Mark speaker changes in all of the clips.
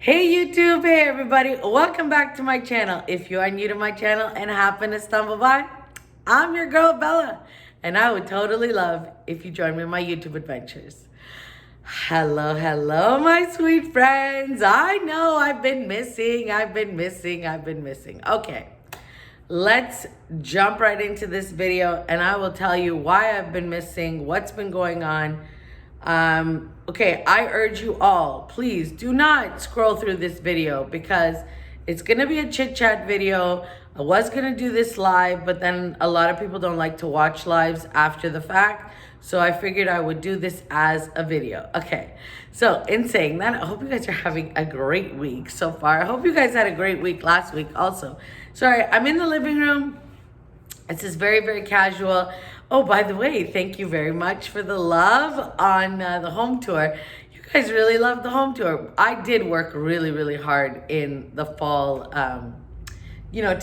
Speaker 1: Hey YouTube, hey everybody, welcome back to my channel. If you are new to my channel and happen to stumble by, I'm your girl Bella, and I would totally love if you join me in my YouTube adventures. Hello, my sweet friends. I know I've been missing. Okay, let's jump right into this video and I will tell you why I've been missing, what's been going on. Okay, I urge you all, please do not scroll through this video because it's gonna be a chit chat video. I was gonna do this live, but then a lot of people don't like to watch lives after the fact. So I figured I would do this as a video. Okay, so in saying that, I hope you guys are having a great week so far. I hope you guys had a great week last week also. Sorry, I'm in the living room. This is very casual. Oh, by the way, thank you very much for the love on the home tour. You guys really loved the home tour. I did work really hard in the fall, to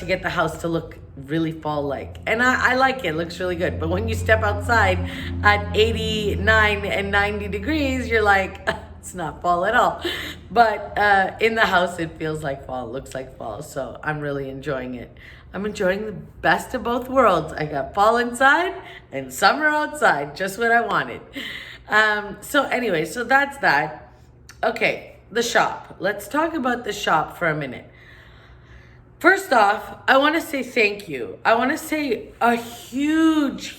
Speaker 1: get the house to look really fall-like. And I like it. It looks really good. But when you step outside at 89 and 90 degrees, you're like, it's not fall at all. But in the house, it feels like fall. It looks like fall. So I'm really enjoying it. I'm enjoying the best of both worlds. I got fall inside and summer outside, just what I wanted. So that's that. Okay, the shop. Let's talk about the shop for a minute. First off, I want to say thank you. I want to say a huge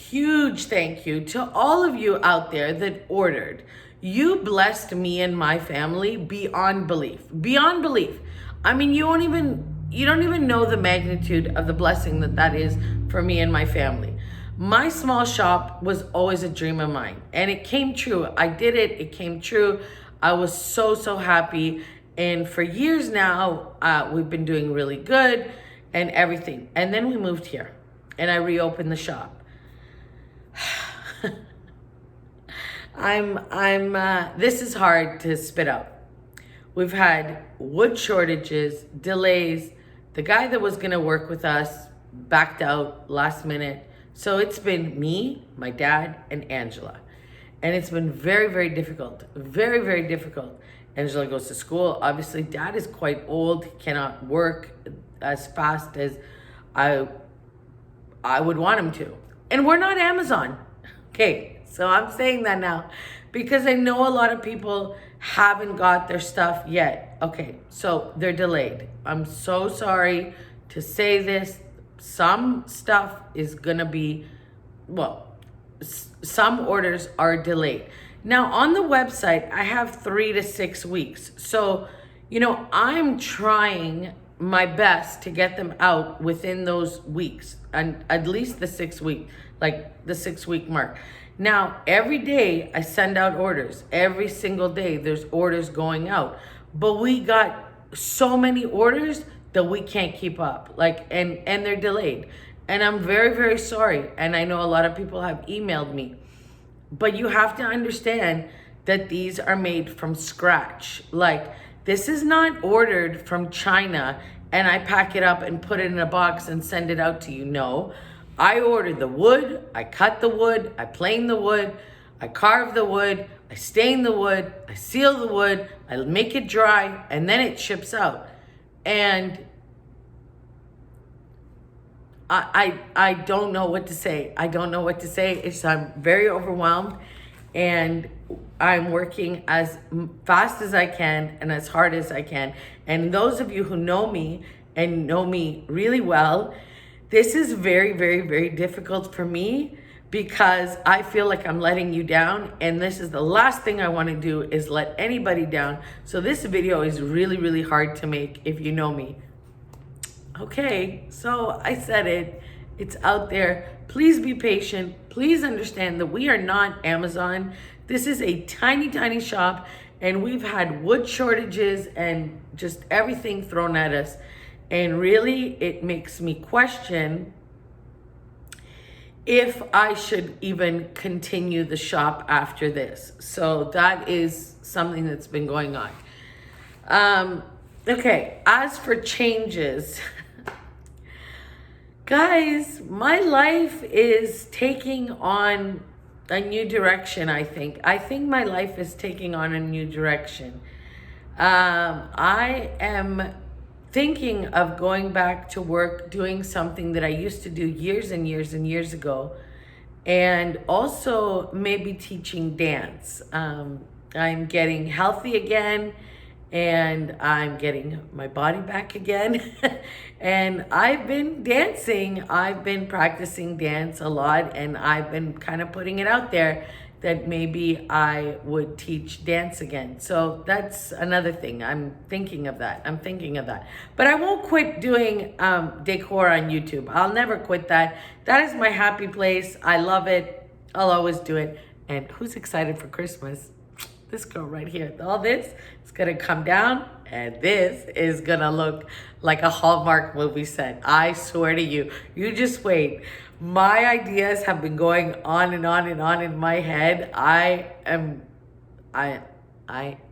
Speaker 1: thank you to all of you out there that ordered. You blessed me and my family beyond belief. Beyond belief. I mean, you don't even know the magnitude of the blessing that is for me and my family. My small shop was always a dream of mine, and it came true. I did it. It came true. I was so happy. And for years now, we've been doing really good and everything. And then we moved here and I reopened the shop. This is hard to spit out. We've had wood shortages, delays. The guy that was gonna work with us backed out last minute. So it's been me, my dad, and Angela. And it's been very difficult, very difficult. Angela goes to school. Obviously, dad is quite old. He cannot work as fast as I would want him to. And we're not Amazon. Okay, so I'm saying that now because I know a lot of people haven't got their stuff yet. Okay, so they're delayed. I'm so sorry to say this. Some stuff is gonna be, some orders are delayed. Now on the website, I have 3 to 6 weeks. So, I'm trying my best to get them out within those weeks, and at least the 6 week, like the 6 week mark. Now, every day I send out orders. Every single day there's orders going out. But we got so many orders that we can't keep up. And they're delayed. And I'm very sorry. And I know a lot of people have emailed me. But you have to understand that these are made from scratch. This is not ordered from China and I pack it up and put it in a box and send it out to you. No, I ordered the wood, I cut the wood, I plane the wood, I carve the wood, I stain the wood, I seal the wood, I make it dry, and then it ships out. And I don't know what to say. I'm very overwhelmed and I'm working as fast as I can and as hard as I can. And those of you who know me and know me really well, this is very difficult for me because I feel like I'm letting you down, and this is the last thing I want to do is let anybody down. So this video is really hard to make if you know me. Okay, so I said it. It's out there. Please be patient. Please understand that we are not Amazon. This is a tiny shop, and we've had wood shortages and just everything thrown at us. And really, it makes me question if I should even continue the shop after this. So that is something that's been going on. Okay, as for changes, guys, my life is taking on a new direction, I think. I think my life is taking on a new direction. I am thinking of going back to work doing something that I used to do years and years and years ago, and also maybe teaching dance. I'm getting healthy again, and I'm getting my body back again. And I've been dancing. I've been practicing dance a lot, and I've been kind of putting it out there that maybe I would teach dance again. So that's another thing. I'm thinking of that. But I won't quit doing decor on YouTube. I'll never quit that. That is my happy place. I love it. I'll always do it. And who's excited for Christmas? This girl right here. All this is gonna come down, and this is gonna look like a Hallmark movie set. I swear to you. You just wait. My ideas have been going on and on and on in my head.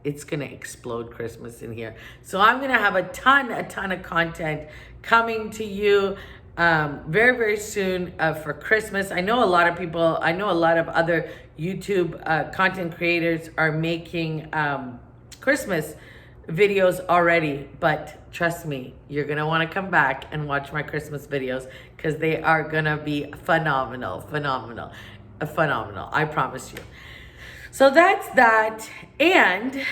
Speaker 1: It's gonna explode Christmas in here. So I'm gonna have a ton of content coming to you very, very soon for Christmas. I know a lot of other YouTube content creators are making Christmas videos already, but trust me, you're gonna want to come back and watch my Christmas videos because they are gonna be phenomenal, I promise you. So that's that, and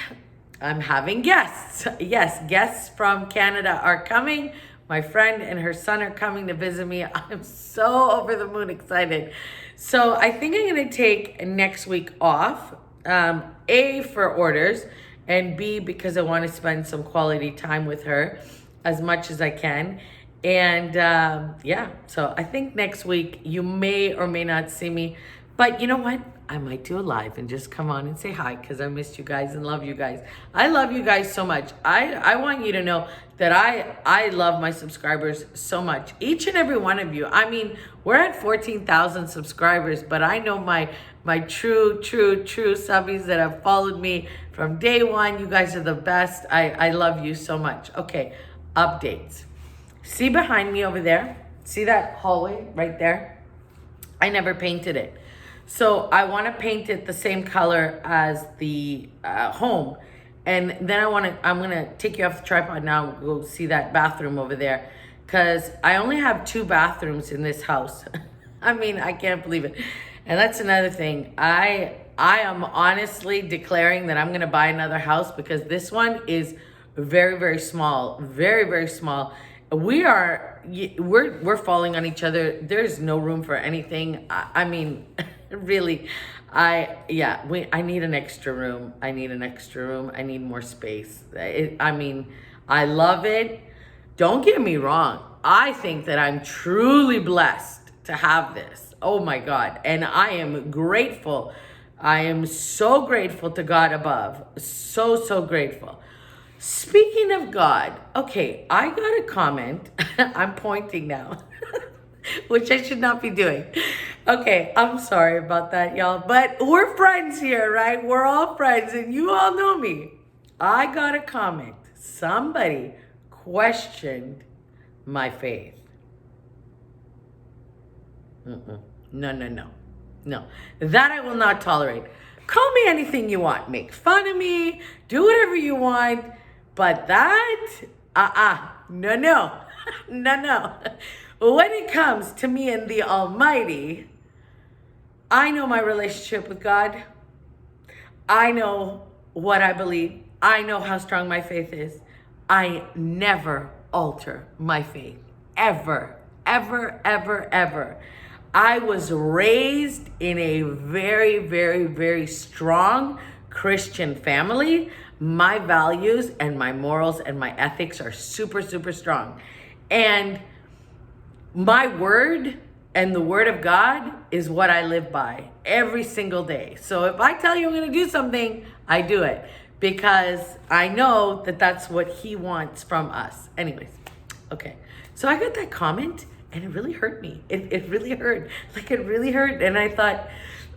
Speaker 1: I'm having guests. Yes, guests from Canada are coming. My friend and her son are coming to visit me. I'm so over the moon excited. So I think I'm gonna take next week off, A, for orders, and B, because I want to spend some quality time with her as much as I can. And yeah, so I think next week you may or may not see me, but you know what? I might do a live and just come on and say hi because I missed you guys and love you guys. I love you guys so much. I want you to know that I love my subscribers so much. Each and every one of you. I mean, we're at 14,000 subscribers, but I know my true subbies that have followed me from day one. You guys are the best. I love you so much. Okay, updates. See behind me over there? See that hallway right there? I never painted it. So I want to paint it the same color as the home. And then I'm going to take you off the tripod now and go see that bathroom over there. Because I only have 2 bathrooms in this house. I mean, I can't believe it. And that's another thing. I am honestly declaring that I'm going to buy another house because this one is very, very small. Very, very small. We're falling on each other. There's no room for anything. I mean, really, I need an extra room. I need more space. I mean, I love it. Don't get me wrong. I think that I'm truly blessed to have this. Oh my God. And I am grateful. I am so grateful to God above. So grateful. Speaking of God, okay, I got a comment. I'm pointing now, which I should not be doing. Okay, I'm sorry about that, y'all. But we're friends here, right? We're all friends, and you all know me. I got a comment. Somebody questioned my faith. No. That I will not tolerate. Call me anything you want. Make fun of me. Do whatever you want. But that, no. When it comes to me and the Almighty, I know my relationship with God. I know what I believe. I know how strong my faith is. I never alter my faith. Ever. I was raised in a very, very, very strong Christian family. My values and my morals and my ethics are super strong. And my word and the word of God is what I live by every single day. So if I tell you I'm going to do something, I do it because I know that that's what he wants from us. Anyways, okay. So I got that comment and it really hurt me. It really hurt. Like it really hurt. And I thought,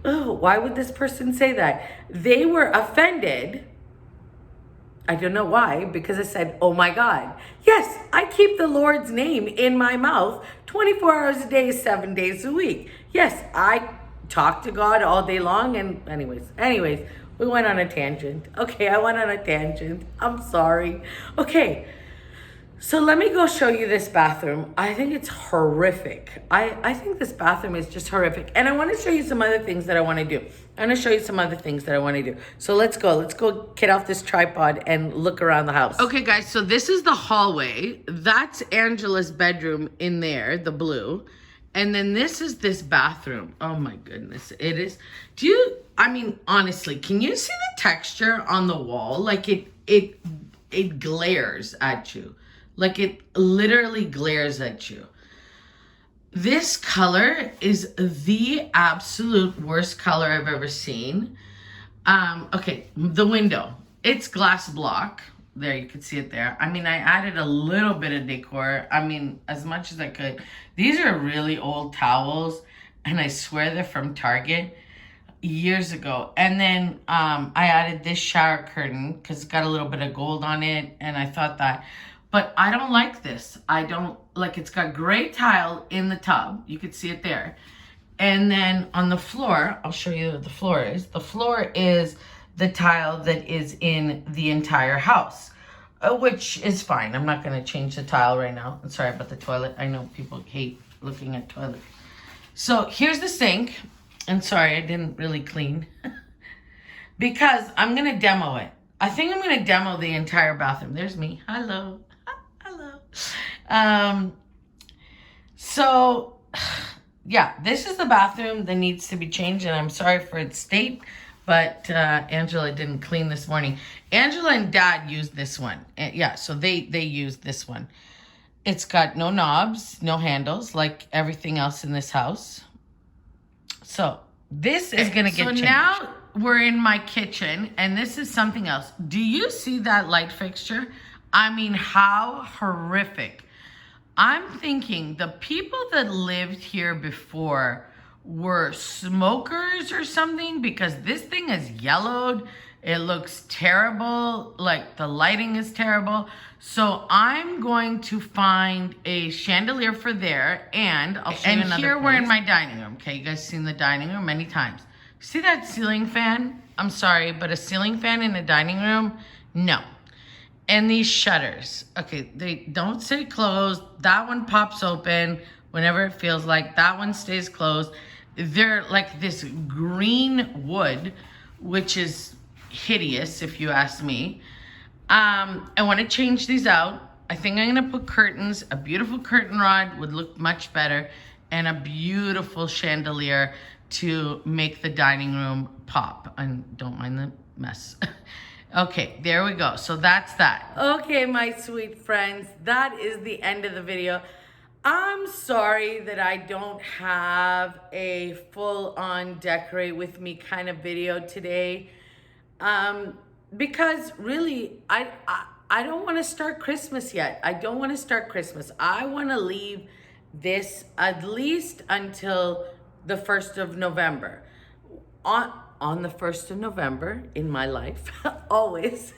Speaker 1: oh, why would this person say that? They were offended. I don't know why, because I said, oh my God. Yes, I keep the Lord's name in my mouth 24 hours a day, 7 days a week. Yes, I talk to God all day long. And anyways, We went on a tangent. Okay, I went on a tangent. I'm sorry. Okay, so let me go show you this bathroom. I think it's horrific. I think this bathroom is just horrific. And I want to show you some other things that I want to do. I'm going to show you some other things that I want to do. So let's go. Let's go get off this tripod and look around the house. Okay, guys, so this is the hallway. That's Angela's bedroom in there, the blue. And then this is this bathroom. Oh my goodness. It is. I mean, honestly, can you see the texture on the wall? Like it glares at you. Like it literally glares at you. This color is the absolute worst color I've ever seen. Okay, the window. It's glass block. There, you can see it there. I mean, I added a little bit of decor. I mean, as much as I could. These are really old towels, and I swear they're from Target years ago. And then I added this shower curtain because it's got a little bit of gold on it, and I thought that. But I don't like this. I don't like, it's got gray tile in the tub. You can see it there. And then on the floor, I'll show you what the floor is. The floor is the tile that is in the entire house, which is fine. I'm not going to change the tile right now. I'm sorry about the toilet. I know people hate looking at toilets. So here's the sink. And sorry, I didn't really clean because I'm going to demo it. I think I'm going to demo the entire bathroom. There's me. Hello. So yeah, this is the bathroom that needs to be changed, and I'm sorry for its state, but Angela didn't clean this morning. Angela and Dad used this one. Yeah, so they used this one. It's got no knobs, no handles, like everything else in this house. So this is gonna get changed. So now we're in my kitchen, and this is something else. Do you see that light fixture? I mean, how horrific. I'm thinking the people that lived here before were smokers or something, because this thing is yellowed. It looks terrible. Like the lighting is terrible. So I'm going to find a chandelier for there, and I'll show you another here place. We're in my dining room. Okay, you guys seen the dining room many times. See that ceiling fan? I'm sorry, but a ceiling fan in a dining room? No. And these shutters, okay, they don't stay closed. That one pops open whenever it feels like. That one stays closed. They're like this green wood, which is hideous if you ask me. I want to change these out. I think I'm going to put curtains. A beautiful curtain rod would look much better, and a beautiful chandelier to make the dining room pop. And don't mind the mess. Okay, there we go. So that's that. Okay, my sweet friends, that is the end of the video. I'm sorry that I don't have a full-on decorate with me kind of video today. Because really, I don't want to start Christmas yet. I don't want to start Christmas. I want to leave this at least until the 1st of November. On the 1st of November in my life, always,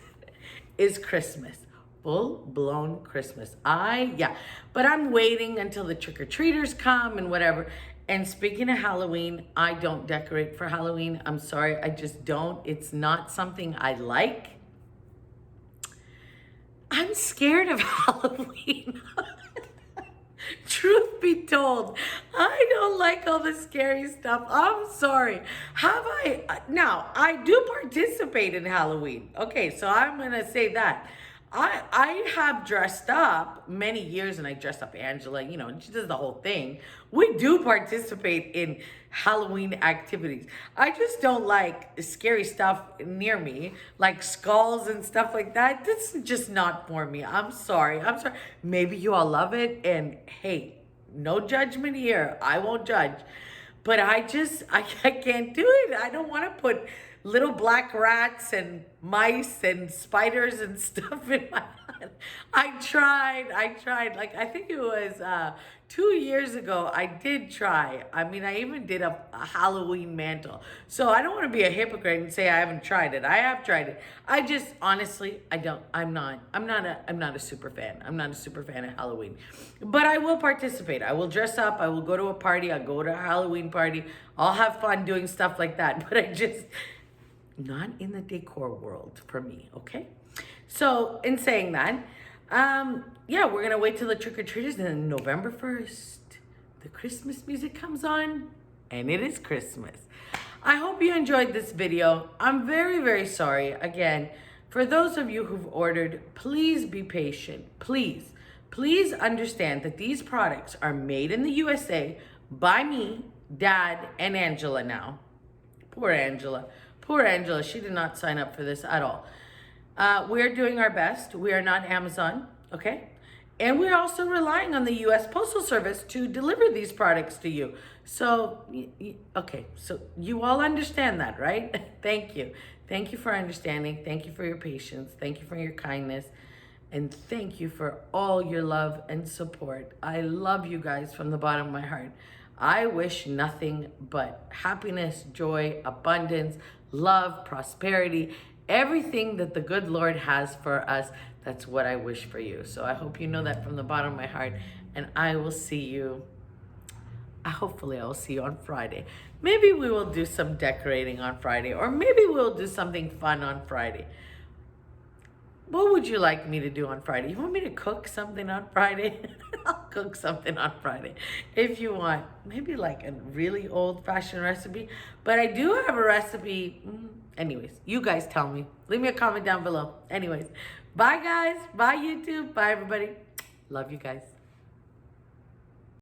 Speaker 1: is Christmas. Full-blown Christmas. But I'm waiting until the trick-or-treaters come and whatever. And speaking of Halloween, I don't decorate for Halloween. I'm sorry, I just don't. It's not something I like. I'm scared of Halloween. Truth be told, I don't like all the scary stuff. I'm sorry. Now, I do participate in Halloween. Okay, so I'm going to say that. I have dressed up many years, and I dressed up Angela, you know, she does the whole thing. We do participate in Halloween activities. I just don't like scary stuff near me, like skulls and stuff like that. This is just not for me. I'm sorry. Maybe you all love it, and hey, no judgment here. I won't judge. But I can't do it. I don't want to put little black rats and mice and spiders and stuff in my head. I tried. Like, I think it was 2 years ago, I did try. I mean, I even did a Halloween mantle. So I don't want to be a hypocrite and say I haven't tried it. I have tried it. I just, honestly, I'm not a super fan. I'm not a super fan of Halloween. But I will participate. I will dress up. I will go to a party. I'll go to a Halloween party. I'll have fun doing stuff like that. But not in the decor world for me, okay? So in saying that, yeah, we're gonna wait till the trick-or-treaters, and then November 1st, the Christmas music comes on, and it is Christmas. I hope you enjoyed this video. I'm very, very sorry. Again, for those of you who've ordered, please be patient. Please, please understand that these products are made in the USA by me, Dad, and Angela now. Poor Angela. Poor Angela. She did not sign up for this at all. We're doing our best. We are not Amazon, okay? And we're also relying on the U.S. Postal Service to deliver these products to you. So, okay, so you all understand that, right? Thank you. Thank you for understanding. Thank you for your patience. Thank you for your kindness. And thank you for all your love and support. I love you guys from the bottom of my heart. I wish nothing but happiness, joy, abundance, love, prosperity, everything that the good Lord has for us. That's what I wish for you. So I hope you know that from the bottom of my heart. And I will see you, hopefully I will see you on Friday. Maybe we will do some decorating on Friday, or maybe we'll do something fun on Friday. What would you like me to do on Friday? You want me to cook something on Friday? I'll cook something on Friday. If you want, maybe like a really old-fashioned recipe. But I do have a recipe. Anyways, you guys tell me. Leave me a comment down below. Anyways, bye guys. Bye YouTube. Bye everybody. Love you guys.